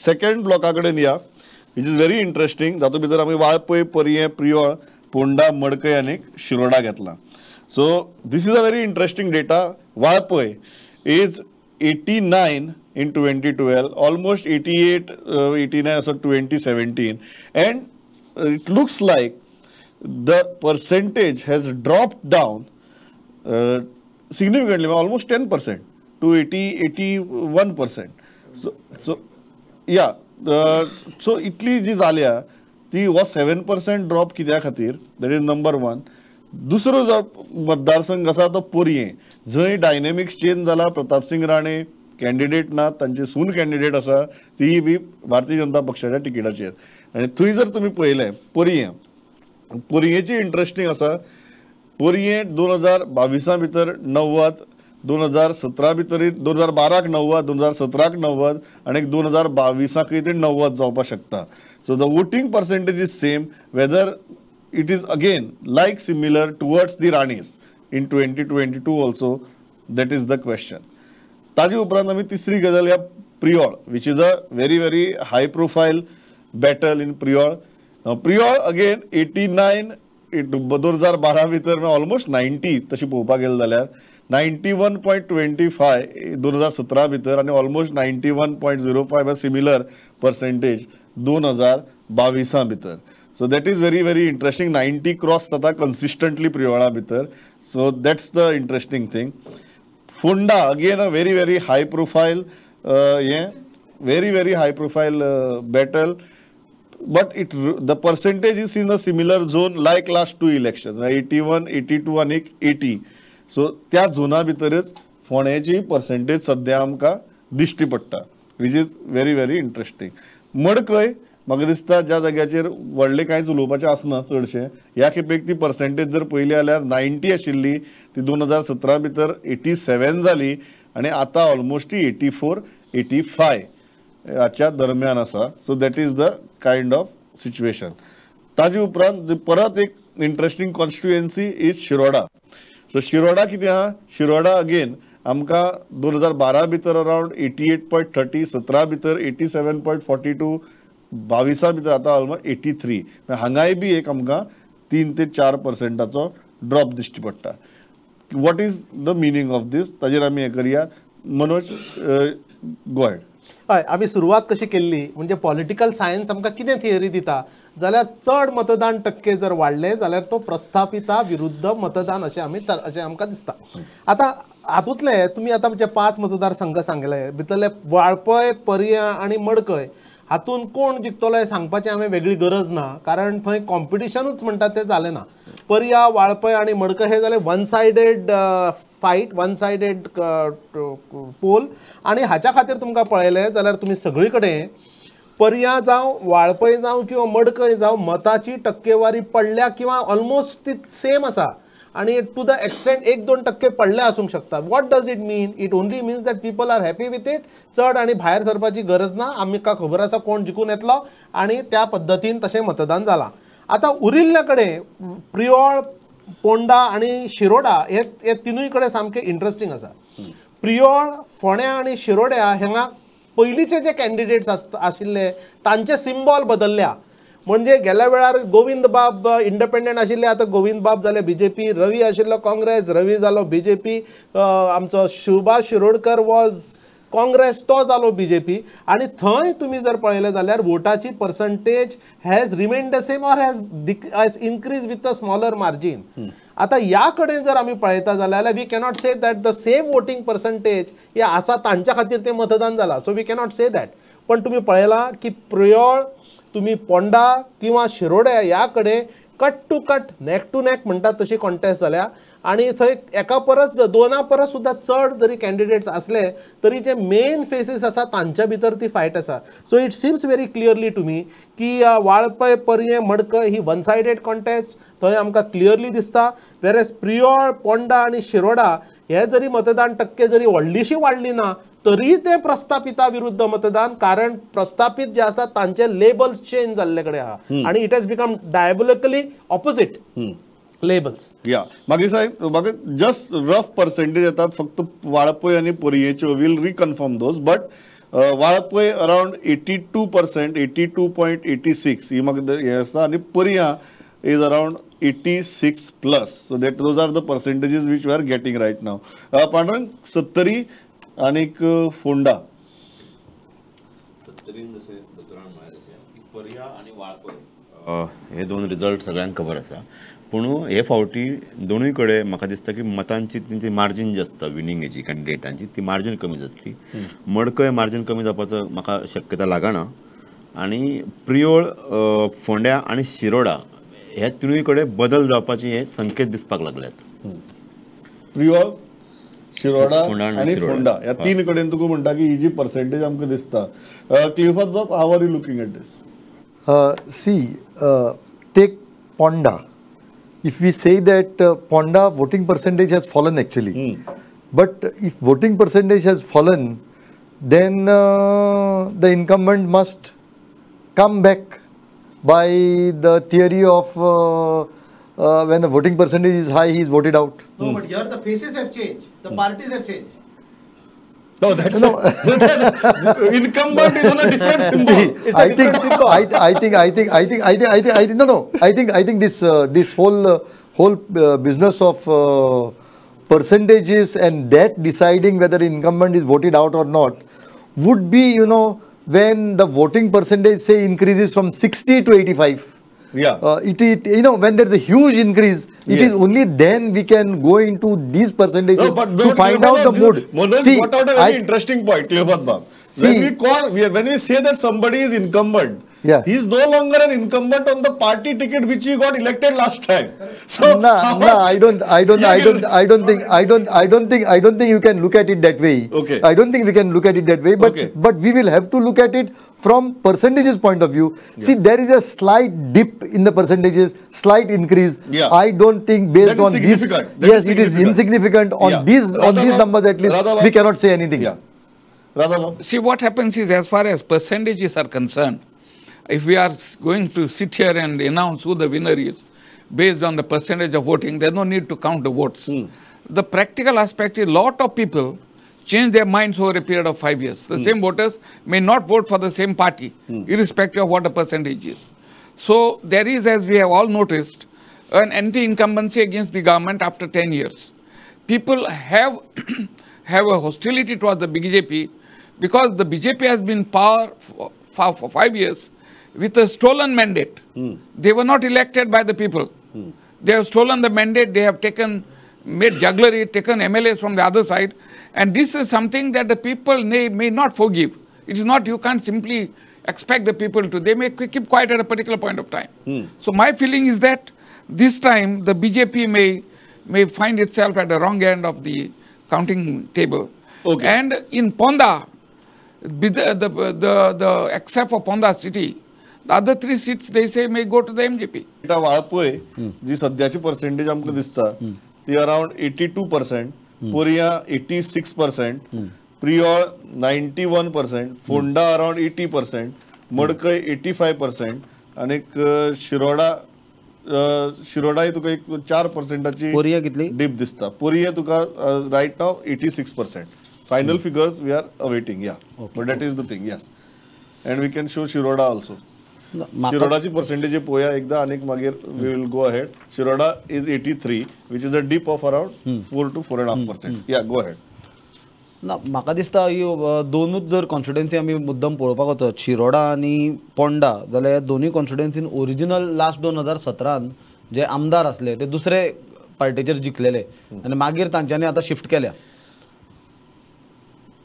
Second ब्लॉका कडेन या, which is very interesting. जातूंत भितर आमी वाळपय, परये, प्रियोळ, पोंडा, मडकय आनी शिरोडा घेतला. So this is a very interesting data. Valpoi is 89 in 2012, almost 88, 89 असो 2017, and it looks like the percentage has dropped down significantly, almost 10% to 81%. So yeah, so इतली जी जाल्या ती हो 7% ड्रॉप कित्या खातीर, दॅट इज नंबर वन. दुसरो मतदारसंघ आसा तो पोरये, जंय डायनेमिक्स चेंज जाला. प्रताप सिंग राणे कॅन्डिडेट ना, तांची सून कॅन्डिडेट आसा, ती बी भारतीय जनता पक्षाच्या तिकेटाचेर. आनी थंय जर तुमी पळयलें पोरयेची इंटरेस्टिंग आसा. पोरये 2022 भितर 90, 2017 भितर 2012क 90, 2017क 90 आनी 2022कय ते 90 जावपाक शकता. So the voting percentage is same, whether it is again like similar towards the Ranes in 2022 also, that is the question. ताजे उपरांत आमी तिसरी गजाल या Priol, which is a very very high profile battle in Priol. Priol again 89 2012 भितर ऑलमोस्ट 90 तशी पळोवपाक गेले जाल्यार 91.25 2017 भितर आनी ऑलमोस्ट 91.05 सिमिलर पर्सेंटेज 2022 भितर. So that is very very interesting. 90 cross जाता कन्सिस्टंटली प्रियोळा भितर. So that's the interesting thing. Phonda again a very very high profile very very high profile battle, but the percentage is in a similar zone like last two elections, 81, 82 and 80. So त्या झोना भितरच फोंड्याची percentage सध्या आमकां दिश्टी पडटा, which is very very interesting. मडकय म्हाका दिसता ज्या जाग्याचेर व्हडले कांयच उलोवपाचें आसना चडशें. ह्या खेपेक ती पर्सेंटेज जर पयली जाल्यार 90 आशिल्ली, ती 2017 भितर 87 जाली आनी आतां ऑलमोस्ट ती 84, 85 हाच्या दरम्यान आसा. So that is the kind of situation. ताजे उपरांत परत एक interesting constituency is Shiroda. So Shiroda कितें आहा, शिरोडा अगेन आमकां 2012 भितर अरावंड 88.30, 17 भितर 87.42, 22 भितर आतां ऑलमोस्ट 83. हांगाय बी एक आमकां 3 ते 4% ड्रॉप दिश्टी पडटा. What is the meaning of this, ताजेर आमी हें करया. Manoj, go ahead. हय, आमी सुरवात कशी केल्ली म्हणजे पॉलिटिकल सायन्स आमकां कितें थियरी दिता जाल्यार चड मतदान टक्के जर वाडले जाल्यार तो प्रस्थापिता विरुद्ध मतदान अशें आमकां दिसता. आतां हातूंतले तुमी आतां म्हणजे 5 मतदारसंघ सांगले, भितरले वाळपय, पर्या आनी मडकय हातून कोण जिखतलो हें सांगपाची हांवें वेगळी गरज ना, कारण थंय कॉम्पिटिशनूच म्हणटा तें जालें ना. पर्या, वाळपय आनी मडकय हे जाले one sided fight, one sided poll. आनी हाच्या खातीर तुमकां पळयलें जाल्यार तुमी सगळी कडेन पर्या जावं, वाळपय जावं किंवा मडकय जावं मताची टक्केवारी पडल्या किंवा ऑलमोस्ट ती सेम आसा. आणि टू द एक्सटेंट 1-2% पडले आसूंक शकता. What does it mean? It only means that people are happy with it. चड आनी भायर सरपाची गरज ना, आमकां खबर आसा कोण जिखून येतलो आनी त्या पद्दतीन तशें मतदान जालां. आतां उरिल्ल्या कडेन प्रियोळ, पोंडा आनी शिरोडा हे तिनूय कडेन सामकें इंटरेस्टिंग आसा. प्रियोळ, फोंड्या आनी शिरोड्या हांगा पयलींचे जे कॅन्डिडेट्स आशिल्ले तांचे सिम्बॉल बदलल्या. म्हणजे गेल्या वेळार गोविंद बाब इंडिपेंडंट आशिल्ले, आतां गोविंद बाब जाले बीजेपी. रवी आशिल्लो काँग्रेस, रवी जालो बीजेपी. आमचो सुभाष शिरोडकर वॉज काँग्रेस, तो जालो बीजेपी. आनी थंय तुमी जर पळयलें जाल्यार वोटाची percentage has remain the same or has increase with a smaller margin. आता ह्या कडेन जर आमी पळयता जाल्यार we cannot say that the same voting percentage हे आसा तांच्या खातीर तें मतदान जालां. So we cannot say that. पण तुमी पळयलां की प्रियोळ, तुम्ही पोंडा किंवा शिरोड्या ह्या कडेन cut to cut, neck to neck म्हणटात तशी कॉन्टेस्ट जाल्या. आणि थंय एका परस 2 परस सुद्धा चड जरी कॅन्डिडेट्स असले तरी जे मेन फेसीस आसा तांच्या भितर ती फायट आसा. So it seems very clearly to me की वाळपय, पर्ये, मडकय ही वन सायडेड कॉन्टेस्ट थंय आमकां क्लियरली दिसता. वेरेस प्रियोळ, पोंडा आनी शिरोडा हे जरी मतदान टक्के जरी व्हडलीशी वाडली ना तरी ते प्रस्थापिता विरुद्ध मतदान, कारण प्रस्थापित जे आसा तांचे लेबल्स चेंज जाल्ले कडेन आहा आणि it has become diabolically opposite labels. या म्हाका जस्ट रफ पर्सेंटेज येतात फक्त वाळपय आनी पर्येच्यो. Will reconfirm those, but Valpoi around 82%, 82.86 ही म्हाका हें आसता, आनी पर्या is around 86 plus. So that those are the percentages which we are getting right now. Pandurang, 70 anik Fonda. 70 जसे दोतोरान म्हळें तशें पर्या आनी वाळपय हे दोन रिजल्ट सगळ्यांक खबर आसा. पूण हे फावटी दोनूय कडेन म्हाका दिसता की मतांची तेंची मार्जीन जी आसता विनींग हेची कॅन्डिडेटांची ती मार्जीन कमी जातली. मडकय मार्जीन कमी जावपाचो म्हाका शक्यता लागना. आनी प्रियोळ, फोंड्या आनी शिरोडा ह्या तिनूय कडेन बदल जावपाचे हे संकेत दिसपाक लागल्यात. प्रियोळ, शिरोडा फोंडा आनी फोंडा ह्या तीन कडेन तुका म्हणटा की ही जी पर्सेंटेज आमकां दिसता. क्लिफर्थ बाब, how are you looking at this? See, take Ponda. If we say that Ponda voting percentage has fallen actually, but if voting percentage has fallen, then the incumbent must come back by the theory of when the voting percentage is high, he is voted out. No, but here the faces have changed. The parties have changed. No, that's incumbent is on a different symbol. See, I think this whole business of percentages and that deciding whether incumbent is voted out or not would be, when the voting percentage say increases from 60 to 85. Yeah. When there is a huge increase, it is only then we can go into these percentages to find out the mood. See, brought out a very interesting point, Clifford Bab. When we say that somebody is incumbent, he is no longer an incumbent on the party ticket which he got elected last time. So I don't think you can look at it that way. Okay. I don't think we can look at it that way, but we will have to look at it from percentages point of view. See, there is a slight dip in the percentages, slight increase. Yeah. I don't think based on this, yes, it is insignificant on these numbers at least. We cannot say anything. Yeah. Radha, see, what happens is, as far as percentages are concerned, if we are going to sit here and announce who the winner is based on the percentage of voting, there's no need to count the votes. The practical aspect is, a lot of people change their minds over a period of 5 years. The same voters may not vote for the same party, irrespective of what the percentage is. So there is, as we have all noticed, an anti-incumbency against the government after 10 years. People have have a hostility towards the BJP because the BJP has been in power for 5 years with a stolen mandate. They were not elected by the people. They have stolen the mandate. They have made jugglery, taken MLAs from the other side. And this is something that the people may not forgive. It is not, you can't simply expect the people to, they may keep quiet at a particular point of time. So my feeling is that this time the BJP may find itself at the wrong end of the counting table. Okay. And in Ponda, except for Ponda city, the other 3 seats they say may go to the MJP. Valpoi जी सध्याची percentage आमकां दिसता ती around 82%, Poriem 86%, Priol 91%, Ponda around 80%, Madkai 85%, आणि शिरोडाय तुका एक 4%ची पोरया कितली dip दिसता. पोरये तुका रायट नाव 86%. Final figures we are awaiting. Yeah, but that is the thing. Yes, and we can show Shiroda also. शिरोडाची पर्सेंटेज पळोवया एकदा आनीक मागीर we will go ahead. Shiroda is 83, which is a dip of around 4 to 4.5%. या, go ahead. ना म्हाका दिसता ही दोनूच जर कॉन्स्टिट्युएन्सी आमी मुद्दम पळोवपाक वचत, शिरोडा आनी पोंडा, जाल्यार ह्या दोनूय कॉन्स्टिट्युएन्सीन ओरिजिनल लास्ट 2017 जे आमदार असले ते दुसरे पार्टीचेर जिखलेले आनी मागीर तांच्यांनी आतां शिफ्ट केल्या.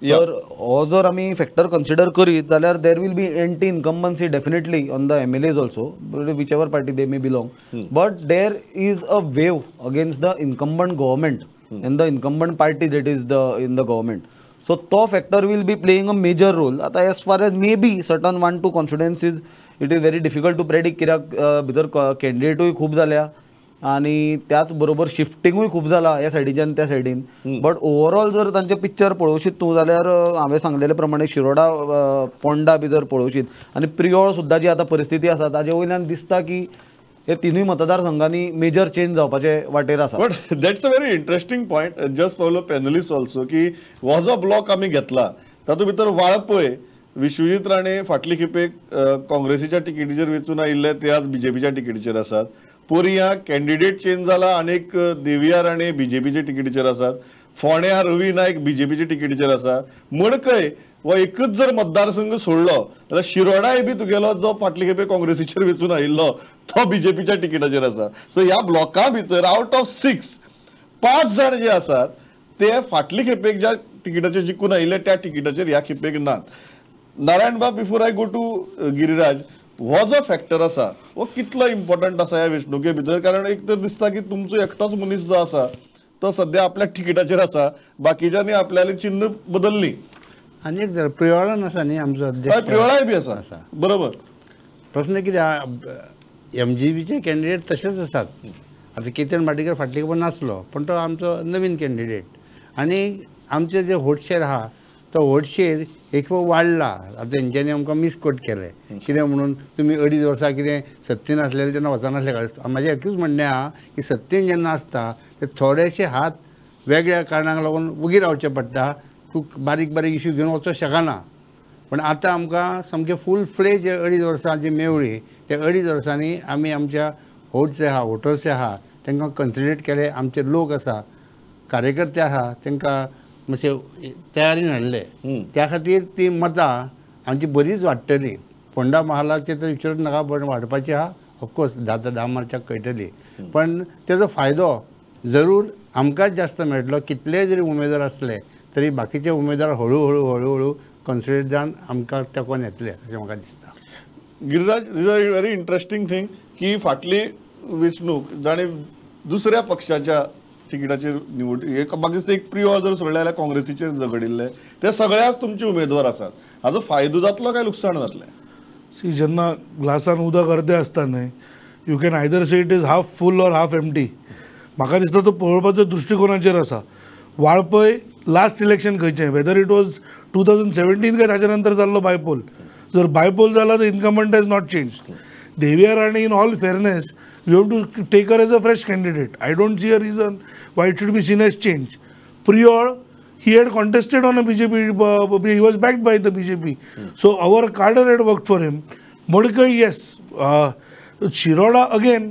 तर हो जर आमी फॅक्टर कन्सिडर करीत जाल्यार there will be anti incumbency definitely on the MLAs also, whichever party they may belong, but there is a wave against the incumbent government and the incumbent party that is in the government. So to factor will be playing a major role. Ata as far as maybe certain 1-2 constituencies it is very difficult to predict कित्याक भितर कॅन्डिडेटूय खूब जाल्या आनी त्याच बरोबर शिफ्टिंगूय खूब जाला ह्या सायडीच्यान त्या सायडीन. बट ओवरऑल जर तांचे पिक्चर पळोवशीत तूं जाल्यार हांवें सांगलेले प्रमाणे शिरोडा पोंडा बी जर पळोवशीत आनी प्रियोळ सुद्दां जी आतां परिस्थिती आसा ताजे वयल्यान दिसता की हे तिनूय मतदारसंघांनी मेजर चेंज जावपाचे वाटेर आसा. But that's a very interesting point. Just follow panellist also की हो जो ब्लॉक आमी घेतला तातूंत भितर वाळपय विश्वजीत राणे फाटली खेपेक काँग्रेसीच्या तिकेटीचेर वेचून आयिल्ले ते आज बीजेपीच्या तिकेटीचेर आसात. पोरया कॅन्डिडेट चेंज जाला, आनीक देविया राणे बीजेपीच्या तिकेटीचेर आसात. फोंड्या रवी नायक बीजेपीच्या तिकेटीचेर आसा. मडकय हो एकच जर मतदारसंघ सोडलो जाल्यार शिरोडाय बी तुगेलो जो फाटले खेपे काँग्रेसीचेर वेचून आयिल्लो तो बीजेपीच्या तिकेटाचेर आसा. सो ह्या ब्लॉका भितर आउट ऑफ 6 5 जाण जे आसात ते फाटली खेपेक ज्या तिकेटाचेर जिखून आयिल्ले त्या तिकेटाचेर ह्या खेपेक नात. नारायण बाब, before I go to Giriraj, हो जो फॅक्टर आसा हो कितलो इम्पॉर्टंट आसा ह्या वेंचणुके भितर? कारण एक तर दिसता की तुमचो एकटोच मनीस जो आसा तो सध्या आपल्या तिकेटाचेर आसा, बाकीच्यांनी आपल्याली चिन्ह बदलली. आनी एक प्रियोळन आसा न्ही आमचो अध्यक्ष, प्रियोळाय बी आसा. बरोबर. प्रश्न कितें MGBचे कॅन्डिडेट तशेंच आसात. आतां केतन भाटीकर फाटले खेपे नासलो, पण तो आमचो नवीन कॅन्डिडेट. आनी आमचे जे व्होट शेअर आहा तो व्होट शेअर एक वाडला. आतां तेंच्यांनी आमकां मिसकोट केलें. कितें म्हणून तुमी 2.5 वर्सां कितें सत्तेन आसलेले तेन्ना वचनासले काय? म्हाजें एकूच म्हणणें आहा की सत्तेन जेन्ना आसता ते थोडेशे हात वेगळ्या कारणाक लागून उगी रावचे पडटा. तूं बारीक बारीक इश्यू घेवन वचूंक शकना. पण आतां आमकां सामकें फूल फ्लेज 2.5 वर्सां जी मेवळी त्या 2.5 वर्सांनी आमी आमच्या व्होट्स आहा वोटर्स आहा तांकां कन्सिडरेट केले. आमचे लोक आसा, कार्यकर्ते आहा, तांकां मातशे तयारीन हाडले. त्या खातीर ती मतां आमची बरीच वाडटली. फोंडा महालाचे तर विचारूच नाका, पण वाडपाची आहा. ऑफकोर्स 10 मार्चाक कळटली. पण तेजो फायदो जरूर आमकांच जास्त मेळटलो. कितलेय जरी उमेदवार असले तरी बाकीचे उमेदवार हळू हळू कन्सिडर जावन आमकां तेंकोन येतले अशें म्हाका दिसता. Giriraj, is a very interesting thing की फाटली वेंचणूक जाणे दुसऱ्या पक्षाच्या तिकेटाचेर निवड म्हाका दिसता एक प्रियो जर सोडले जाल्यार काँग्रेसीचेर झगडिल्ले ते सगळ्याच तुमचे उमेदवार आसात. हाजो फायदो जातलो काय लुकसाण जातलें? सी जेन्ना ग्लासान उदक अर्दें आसता न्हय, you can either say it is half full or half empty. म्हाका दिसता तो पळोवपाचो दृश्टिकोनाचेर आसा. वाळपय लास्ट इलेक्शन खंयचें, वेदर इट वॉज 2017 काय ताच्या नंतर जाल्लो बायपोल. जर बायपोल जाला तर इनकम्बंट has not change. Deviya Rane, in all fairness, you have to take her as a fresh candidate. I don't see a reason why it should be seen as change. Priol, he had contested on a BJP, he was backed by the BJP. So our cadre had worked for him. Modkai, yes. Shiroda, again,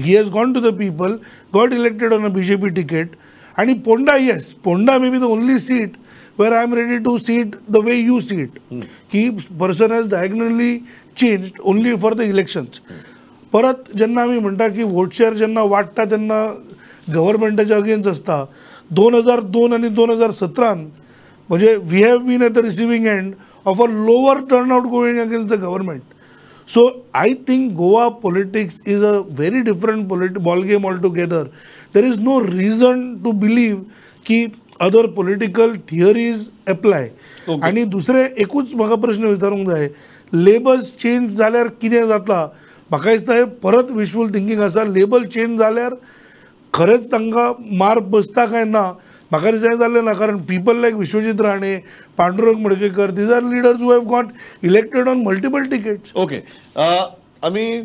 he has gone to the people, got elected on a BJP ticket. And Ponda, yes. Ponda may be the only seat where I am ready to see it the way you see it. He person has diagonally changed only for the elections. परत जेन्ना आमी म्हणटा की vote share जेन्ना वाडटा तेन्ना गव्हर्मेंटाच्या against आसता. 2002 आणि 2017 म्हणजे we have been at the receiving end of a lower turnout going against the government. So I think Goa politics is a very different ball game all together. There is no reason to believe की other political theories apply. आणि दुसरे एकूच म्हाका प्रश्न विचारूंक जाय, labels change जाल्यार कितें जाता? म्हाका दिसता हे परत विशफूल थिंकींग आसा. लेबल चेंज जाल्यार खरेंच तांकां मार बसता काय ना म्हाका दिसता जाल्लें ना. कारण people like Vishwajit Rane, Pandurang Madkaikar, these are leaders who have got elected on multiple tickets. Okay, आमी